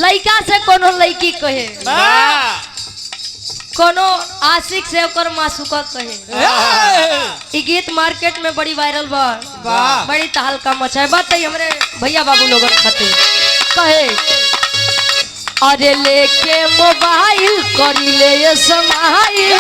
लड़का से कोनो लड़की कहे, कोनो आशिक से ओकर मासूका कहे। ई गीत मार्केट में बड़ी वायरल बा, बड़ी तहलका मचाए। बात हमरे भैया बाबू लोगन खाते कहे, अरे लेके मोबाइल करी ले समाइल,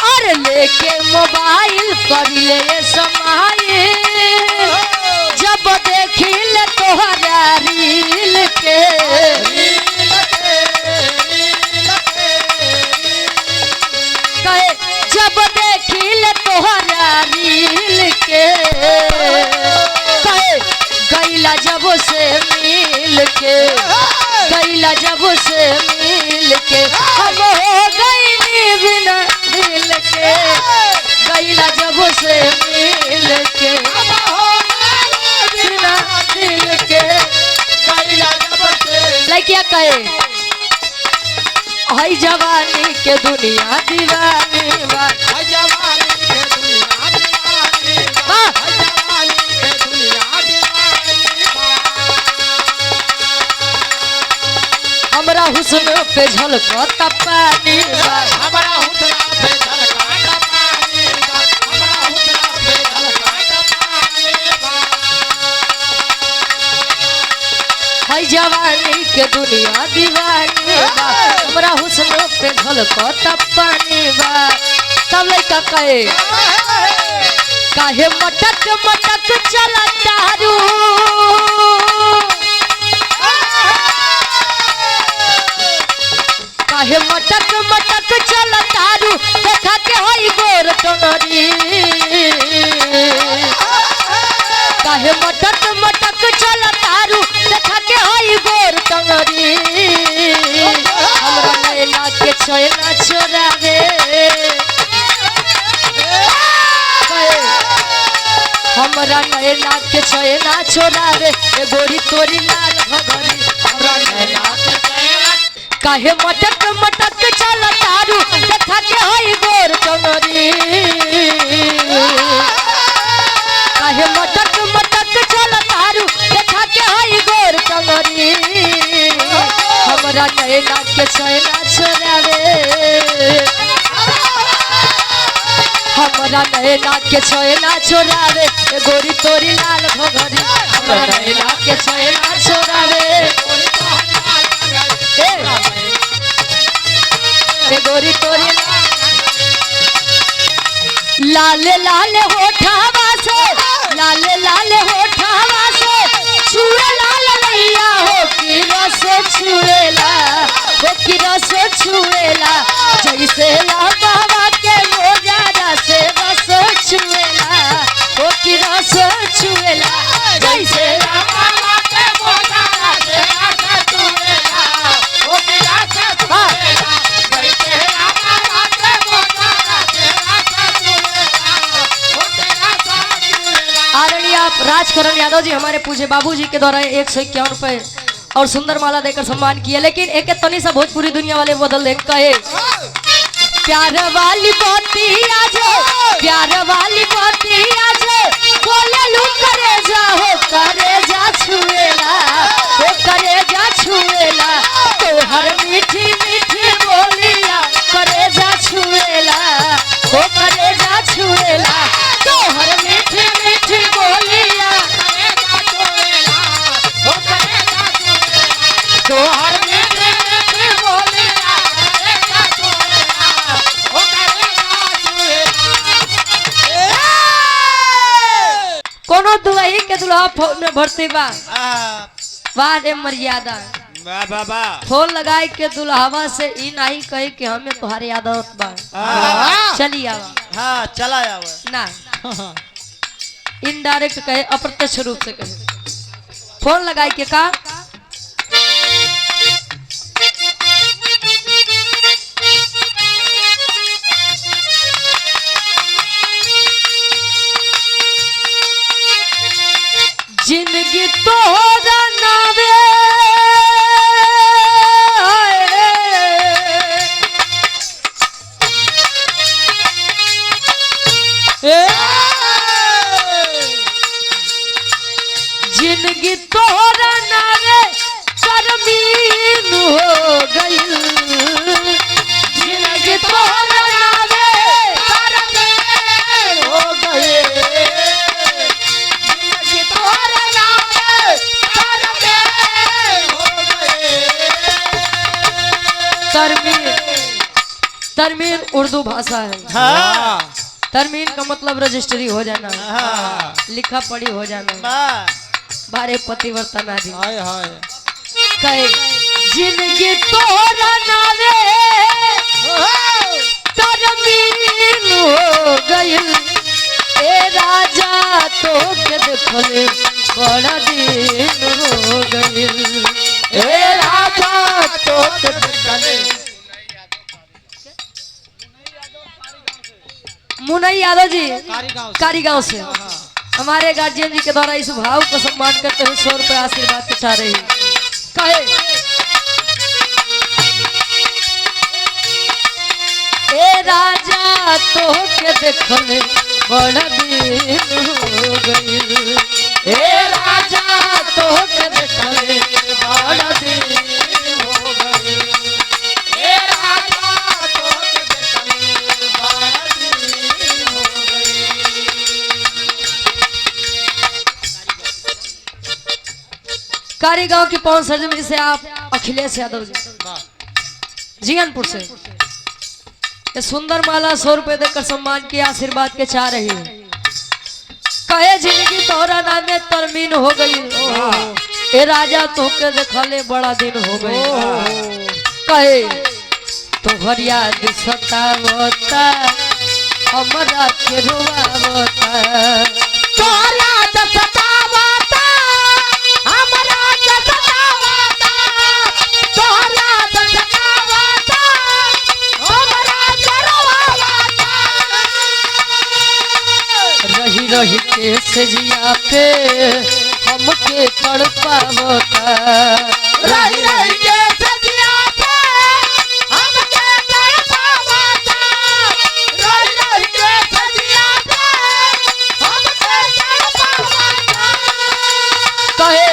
अरे लेके मोबाइल करी ले समाइल, जब देखी ले तोहरा रील के, जब देखी ले तोहरा रील के, गैला जब से मिल के, गैला जब से मिल के, हम हो गई बिना दिल के, गैला जब से मिल के, बिना दिल के, गैला जब से। लड़किया कहे, हाय जवानी के दुनिया दीवानी बा, हाय जवानी के दुनिया दीवानी बा, हाय जवानी के दुनिया दीवानी बा। हमरा हुस्न पे झलकता पानी बा, हमरा हुस्न पे झलकता पानी बा, हमरा हुस्न पे झलकता पानी बा। हाय जवानी के दुनिया दीवानी बा, हमरा हुस्न पे झलकता पानी बा। सब लड़का कहे, काहे मटक मटक चला तारू, काहे मटक मटक चला तारू, देखा के होई गोर टंगरी, काहे मटक मटक चला तारू, देखा के होई गोर टंगरी। हमरा नैना के चैना चोरावे, हमरा नैना के चैना चोरावे, गोरी तोरी लाल भगरी, हमरा नैना के चैना। काहे मटक मटक चला तारू, देखा के होई गोर टंगरी, काहे मटक मटक चला तारू, देखा के होई गोर टंगरी। हमरा नैना के चैना चोरावे, हमरा नैना के चैना चोरावे, गोरी तोरी लाल भगरी, हमरा नैना के चैना चोरावे, गोरी तोरी लाल लाल होठावा से, लाल लाल होठावा से, छुए लाल लैया हो की रस छुएला, हो की रस छुएला, जैसे बाबा के मोजारा से रस छुएला, हो की रस छुएला, जैसे बाबा के मोजारा से रस छुएला, हो की रस छुएला, जैसे बाबा के मोजारा से रस छुएला, हो की रस छुएला। आदरणीय राजकरण यादव जी हमारे पूज्य बाबूजी के द्वारा 151 रुपए और सुंदर माला देकर सम्मान किया। लेकिन एक तनी सा भोजपुरी दुनिया वाले बदल दे कहे, प्यार वाली बाती आज, प्यार वाली बाती आज, बोले लू करे जा, हो करे जा छुएला, हो करे जा छुएला, तो हर मीठी मीठी बोलिया करे जा छुएला, हो करे जा छुएला, तो हर मीठी मीठी बोलिया करे जा छुएला, हो करे जा छुएला, तो हर मीठी मीठी बोलिया करे जा छुएला, हो करे जा छुएला। कोनो दुआई के दुल्हा फोन में भरते बा, वाह रे मर्यादा, बाबा फोन लगाए के दुल्हावा से ई नहीं कहे कि हमें तुम्हारे याद आवत बा, चली आवा। हाँ चला ना इनडायरेक्ट कहे, अप्रत्यक्ष रूप से कहे, फोन लगाए के का, जिंदगी तोरा नावे तरमीन तरमीन उर्दू भाषा है। हाँ तरमीन का मतलब रजिस्ट्री हो जाना, हाँ लिखा पढ़ी हो जाना। बारे पतिवर्तन आदि हाय हाय कहे जिंदगी तोरा नावे तरमीन हो गइल। ए राजा तो के देखले बड़ा दिन हो गइल। ए राजा तो देखले मुनई यादव जी कारीगांव कारीगांव से हमारे गार्जियन जी के द्वारा इस भाव को सम्मान करते हुए 100 रुपए आशीर्वाद के चाह रही कहे ए राजा तो के देखले बड़ा दिन हो गइल। ए राजा तो के देखले बड़ा दिन हो गइल। ए राजा तो देखले बड़ा दिन हो कारीगांव की पवन सरजमी से आप अखिलेश यादव जी जीवनपुर से ये सुंदर माला 100 रुपए देकर सम्मान के आशीर्वाद के चाह रही है। कहे जिंदगी तोरा नामे तरमीन हो गई। ए राजा तो के देखले बड़ा दिन हो गई। कहे तोहर याद सतावता हमरा के रोवावता। तोहर याद सतावता हमरा के सतावता। तोहर याद सतावता हमरा के रोवावता। रही रही के सजिया पे हमके तड़पावता। रही रही के सजिया पे हमके तड़पावता। रही रही के सजिया पे हमके तड़पावता। कहे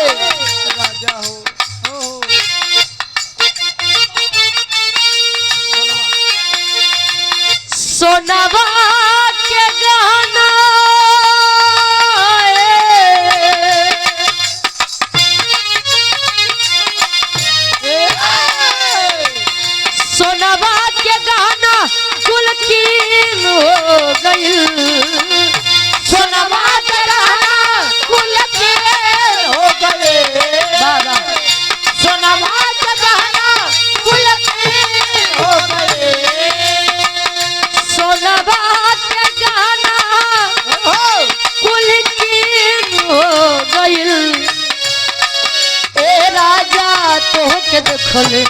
राजा हो सोनावा के गाना सोनावा के गाना कुलकीन हो गइल। सोनावा के गाना कुलकीन हो गए। दादा सोनावा के गाना कुलकीन हो गए। सोनावा के गाना कुलकीन हो गइल। ए राजा तो के देखले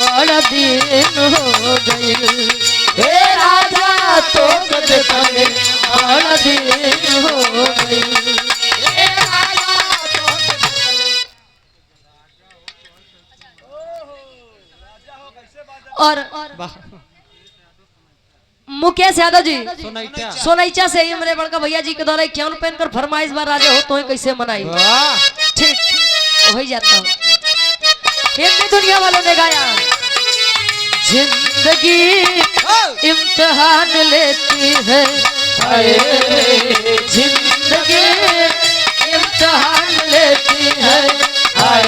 बड़ा दिन हो गइल। हे राजा तो देखले बड़ा दिन हो गइल। हे राजा तो और मुकेश यादव जी सुनाइता सोनैचा से ही मेरे बड़का भैया जी के द्वारा 51 पहनकर फरमाइश बार राजा हो तो ही कैसे मनाई। वाह ठीक हो ही जाता हूँ। हिंदी दुनिया वालों ने गाया जिंदगी इम्तिहान लेती है। हाय जिंदगी इम्तिहान लेती है। हाय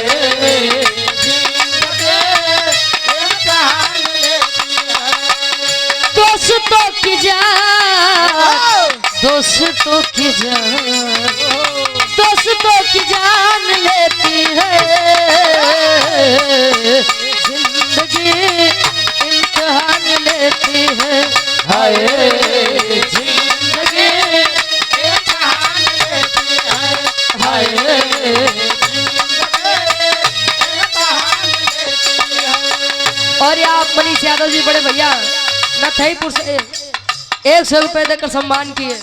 जिंदगी इम्तिहान लेती है। दोस्तों की जान दोस्तों की जान दोस्तों की जान लेती है। जिंदगी इम्तिहान लेती है। हाय जिंदगी इम्तिहान लेती है। हाय जिंदगी इम्तिहान लेती है। और ये आप मनीष यादव जी बड़े भैया नथईपुर से 100 रुपए देकर सम्मान किए।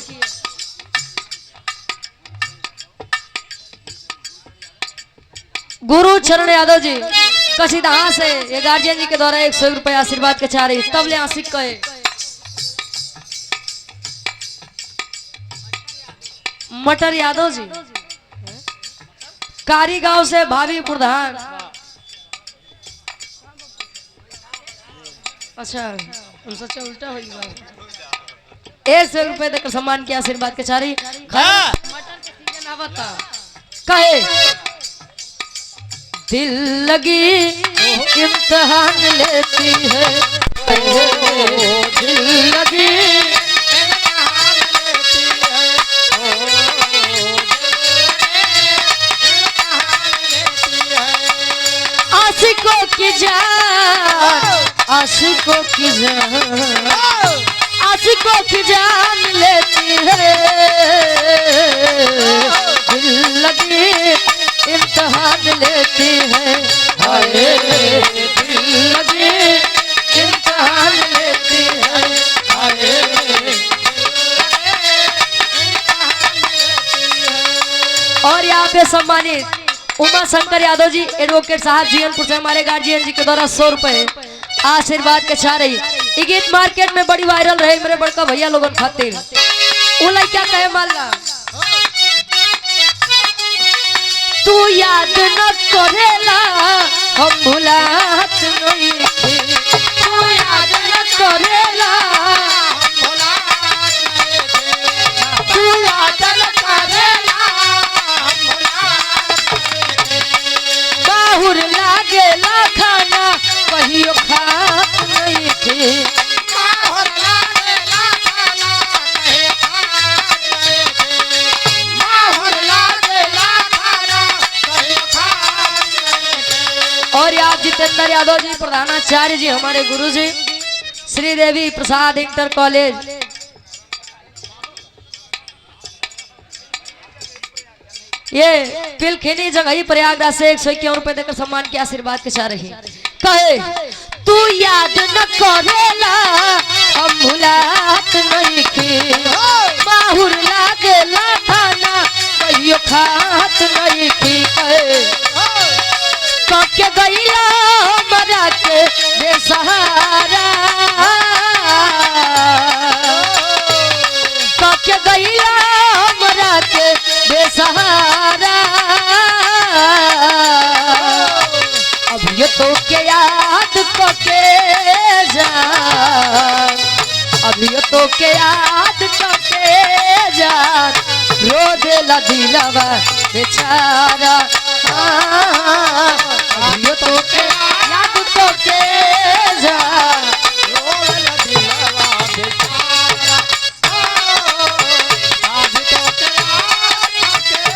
गुरु चरण यादव जी कसीदहा से ये गार्जियन जी के द्वारा 100 रुपए आशीर्वाद के चाह रही तब ले आशिक कहे मटर यादव जी कारी गांव से भाभी प्रधान। अच्छा उनसे उल्टा हो गया। 100 रुपए देकर सम्मान के आशीर्वाद के चाह रही मटर के सीजन आवता कहे दिल लगी इम्तिहान लेती है दिल लगी इम्तिहान लेती है ओ इम्तिहान लेती है आशिकों की जान आशिकों की जान आशिकों की जान लेती है दिल लगी इम्तिहान लेती है हाय दिल लगी इम्तिहान लेती है हाय और यहाँ पे सम्मानित उमा शंकर यादव जी एडवोकेट साहब जीएनपुर से हमारे गार्जियन जी के द्वारा 100 रुपए आशीर्वाद के छा रही ये गीत मार्केट में बड़ी वायरल रहे मेरे बड़का भैया लोगन खातिर वो क्या कहे माला तू याद न करेला हम भुलात नहीं तू याद न करेला तू याद न करेला बाहुर लागेला खाना कहियो खात नहीं थी और आप जितेंद्र यादव जी प्रधानाचार्य जी हमारे गुरु जी श्रीदेवी प्रसाद इंटर कॉलेज ये पिलखिनी जगह ही प्रयागराज से 151 रुपए देकर सम्मान के आशीर्वाद के साथ रही कहे तू याद न करेला हम भुलात नहीं की बाहुर लागेला खाना कहियो खात नहीं की कहे के गईला मरा के बेसहारा के गईला मरा के बेसहारा अब ये तो के याद के जा अब ये तो के याद के जा रो देला दिलवा बेचारा ये तो के याद तो के जा रोल दिलवा बेचारा आज तो के जा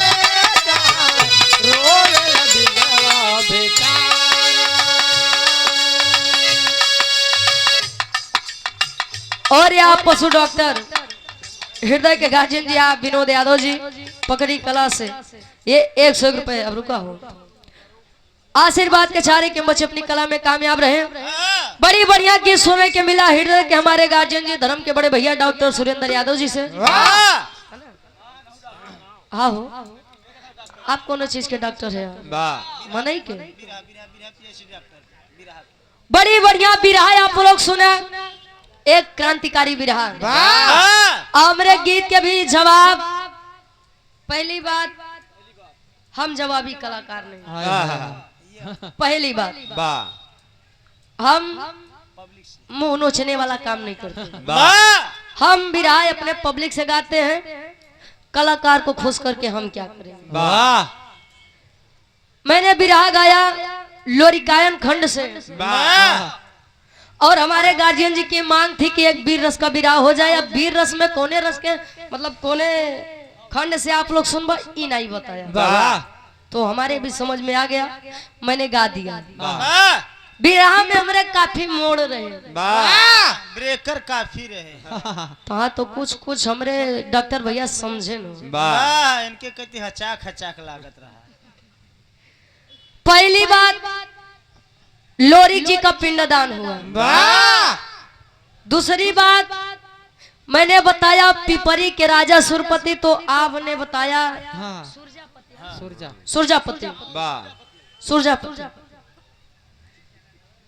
रोल दिलवा बेचारा और यहाँ पशु डॉक्टर हृदय के गार्जियन जी आप विनोद यादव जी पकड़ी कला से ये 100 रुपए अब रुका हो आशीर्वाद के चारे के बच्चे अपनी कला में कामयाब रहे बड़ी बढ़िया गीत सुनने के मिला हृदय के हमारे गार्जियन जी धर्म के बड़े भैया डॉक्टर सुरेंद्र यादव जी से हाँ हो आप कौन चीज के डॉक्टर है मनई के बड़ी बढ़िया बिरहा आप लोग सुना एक क्रांतिकारी बिरहा हमरे गीत के भी जवाब पहली बात हम जवाबी कलाकार नहीं पहली बात हम मुंह नोचने वाला काम नहीं करते हम बिरहा अपने पब्लिक से गाते हैं कलाकार को खुश करके हम क्या करेंगे मैंने बिरहा गाया लोरिकायन खंड से और हमारे गार्जियन जी की मांग थी कि एक वीर रस का बिरहा हो जाए अब वीर रस में कोने रस के मतलब कोने खंड से आप लोग सुनबा ई नहीं बताया तो हमारे भी समझ में आ गया मैंने गा दिया बिरहा में हमारे काफी मोड़ रहे ब्रेकर काफी रहे तो कुछ कुछ हमारे डॉक्टर भैया समझे न इनके कहती हचाक हचाक लागत रहा पहली बात लोरी जी का पिंडदान हुआ दूसरी बात मैंने बताया पिपरी के राजा सुरपति तो आपने बताया सुरजापति सुरजापति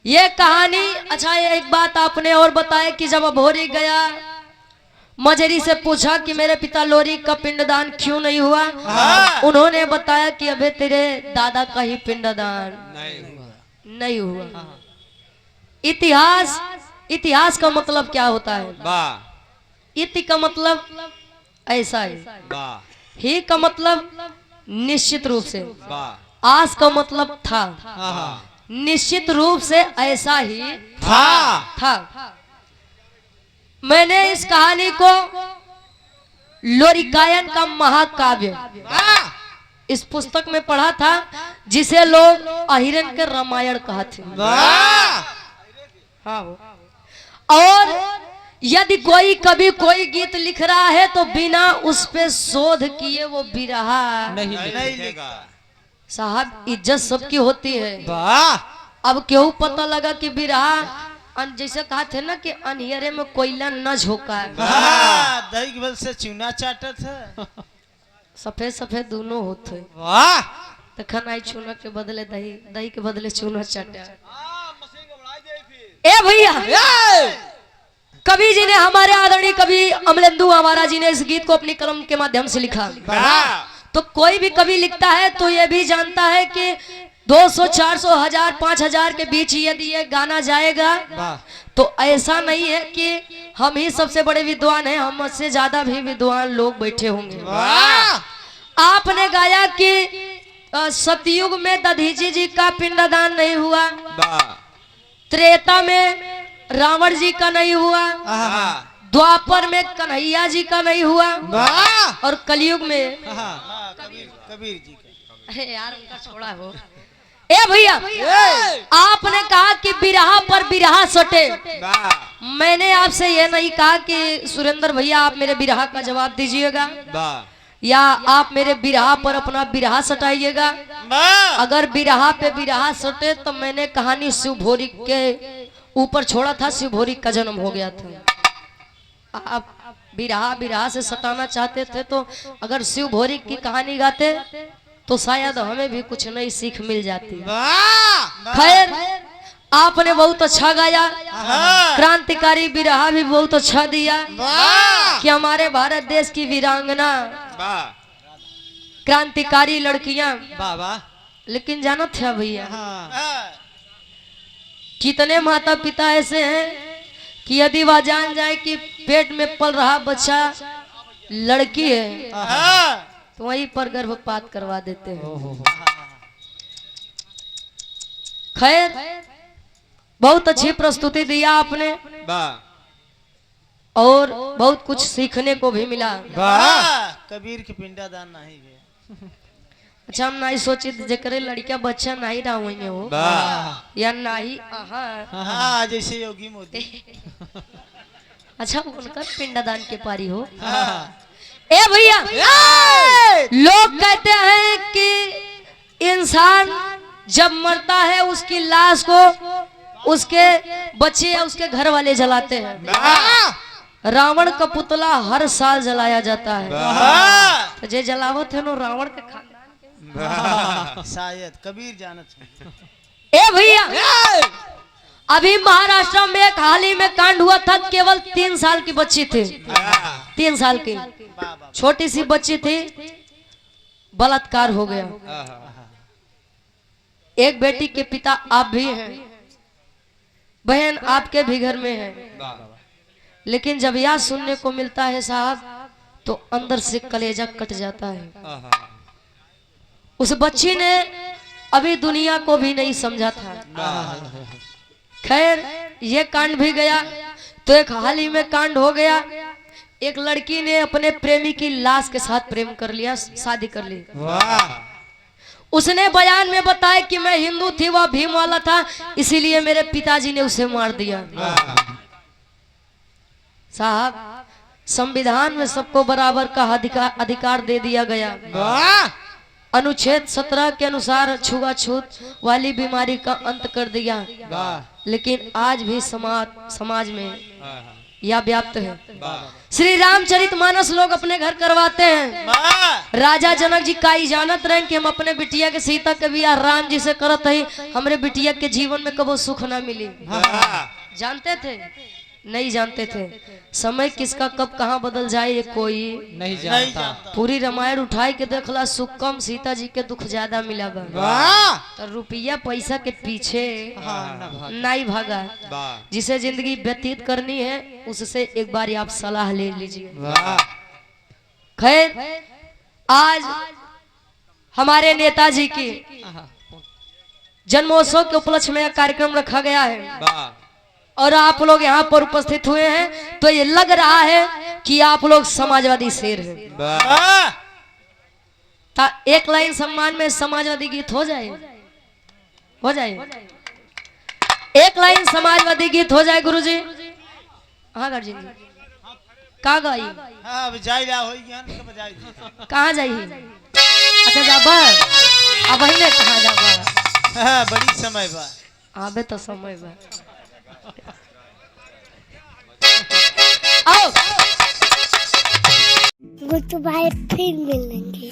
ये कहानी अच्छा एक बात आपने और बताया कि जब भोरी गया मजरी से पूछा कि मेरे पिता लोरी का पिंडदान क्यों नहीं हुआ उन्होंने बताया कि अबे तेरे दादा का ही पिंडदान नहीं हुआ इतिहास का मतलब क्या होता है इति का मतलब ऐसा है ही का मतलब निश्चित रूप से आस का मतलब था निश्चित रूप से ऐसा ही था। था। मैंने इस कहानी को लोरिकायन का महाकाव्य इस पुस्तक में पढ़ा था, जिसे लोग अहिरन के रामायण कहते हैं। हाँ। और यदि कोई कभी कोई गीत लिख रहा है तो बिना उस पे शोध किए वो बिरहा नहीं लिखा। साहब, इज्जत सबकी होती है। वाह। अब क्यों पता लगा कि बिरहा जैसे कहा थे ना कि अनहियरे में कोयला न झोंका है। दही के बल से चूना चाटत है। सफेद सफेद दोनों होते। वाह। देखा नहीं, चूना के बदले दही, दही के बदले चूना चाटा। ए भैया, कवि जी ने, हमारे आदरणीय कवि अमलेंदु आवारा जी ने इस गीत को अपनी कलम के माध्यम से लिखा। तो कोई भी कवि लिखता है तो ये भी जानता है कि 200, 400, 1000, 5000 के बीच यदि ये गाना जाएगा तो ऐसा नहीं है कि हम ही सबसे बड़े विद्वान हैं, हमसे ज्यादा भी विद्वान लोग बैठे होंगे। आपने गाया कि सतयुग में दधीची जी का पिंडदान नहीं हुआ, त्रेता में रावण जी का नहीं हुआ, द्वापर में कन्हैया जी का नहीं हुआ, और कलयुग में कबीर जी का। अरे यार, उनका छोड़ा हो। ए भैया, आपने कहा कि बिरहा पर बिरहा सटे। मैंने आपसे ये नहीं कहा कि सुरेंद्र भैया आप मेरे बिरहा का जवाब दीजिएगा या आप मेरे बिरहा पर अपना बिरहा सटाइएगा। अगर बिरहा पे बिरहा सटे तो मैंने कहानी शिव भोरी के ऊपर छोड़ा था, शिव भोरी का जन्म हो गया था। आप बिरहा से सटाना चाहते थे तो अगर शिव भोरी की कहानी गाते तो शायद हमें भी कुछ नई सीख मिल जाती। खैर, आपने बहुत अच्छा गाया, क्रांतिकारी बिरहा भी बहुत अच्छा दिया कि हमारे भारत देश की वीरांगना, क्रांतिकारी लड़कियां। लेकिन जाना था भैया, कितने माता पिता ऐसे हैं कि यदि वह जान जाए कि पेट में पल रहा बच्चा लड़की है तो वहीं पर गर्भपात करवा देते हैं। खैर, बहुत अच्छी प्रस्तुति दिया आपने और बहुत कुछ सीखने को भी मिला। कबीर के पिंडादान नहीं गया। अच्छा, हम नहीं सोची जेकरे लड़का बच्चा नहीं रहा हुई हो या नहीं। जैसे योगी मोदी। अच्छा, उनका पिंडादान के पारी हो। ए भैया, लोग कहते हैं कि इंसान जब मरता है उसकी लाश को उसके बच्चे या उसके घर वाले जलाते हैं। रावण का पुतला हर साल जलाया जाता है। तो जे जलावत है नो रावण के खानदान के। शायद कबीर जानत। ए भैया, अभी महाराष्ट्र में एक हाल ही में कांड हुआ था। केवल 3 साल की बच्ची थी, 3 साल की छोटी सी बच्ची थी, बलात्कार हो गया। एक बेटी के पिता आप भी हैं, बहन आपके भी घर में है। लेकिन जब यह सुनने को मिलता है साहब तो अंदर से कलेजा कट जाता है। उस बच्ची ने अभी दुनिया को भी नहीं समझा था। खैर, ये कांड भी गया तो एक हाल ही में कांड हो गया। एक लड़की ने अपने प्रेमी की लाश के साथ प्रेम कर लिया, शादी कर ली। उसने बयान में बताया कि मैं हिंदू थी, वह भीम वाला था, इसीलिए मेरे पिताजी ने उसे मार दिया। साहब, संविधान में सबको बराबर का अधिकार दे दिया गया। अनुच्छेद 17 के अनुसार छुआछूत वाली बीमारी का अंत कर दिया। लेकिन आज भी समाज में यह व्याप्त है। श्री रामचरितमानस लोग अपने घर करवाते हैं। राजा जनक जी का ही जानत रहे कि हम अपने बिटिया के सीता के बियाह राम जी से करत है, हमरे बिटिया के जीवन में कबो सुख ना मिली। जानते थे? नहीं जानते थे। समय किसका कब कहाँ बदल जाए ये कोई नहीं जानता। पूरी रामायण उठाई के देखला, सुख कम, सीता जी के दुख ज्यादा मिला। तो रुपया पैसा के पीछे नहीं भागा। जिसे जिंदगी व्यतीत करनी है उससे एक बार आप सलाह ले लीजिए। खैर, आज हमारे नेताजी की जन्मोत्सव के उपलक्ष्य में यह कार्यक्रम रखा गया है और आप लोग यहाँ पर उपस्थित हुए हैं तो ये लग रहा है कि आप लोग समाजवादी शेर हैं। एक लाइन सम्मान में समाजवादी गीत हो जाए, हो जाए, एक लाइन समाजवादी गीत हो जाए गुरुजी। हाँ गुरुजी कहाँ गई? अब जाई रहा होई ज्ञान कब जाई? कहाँ जाई? अच्छा जाबा अब वही ने कहाँ जाबा? हाँ बड़ी समय बा। आबे तो समय बा। आओ गुड बाय, फिर मिलेंगे।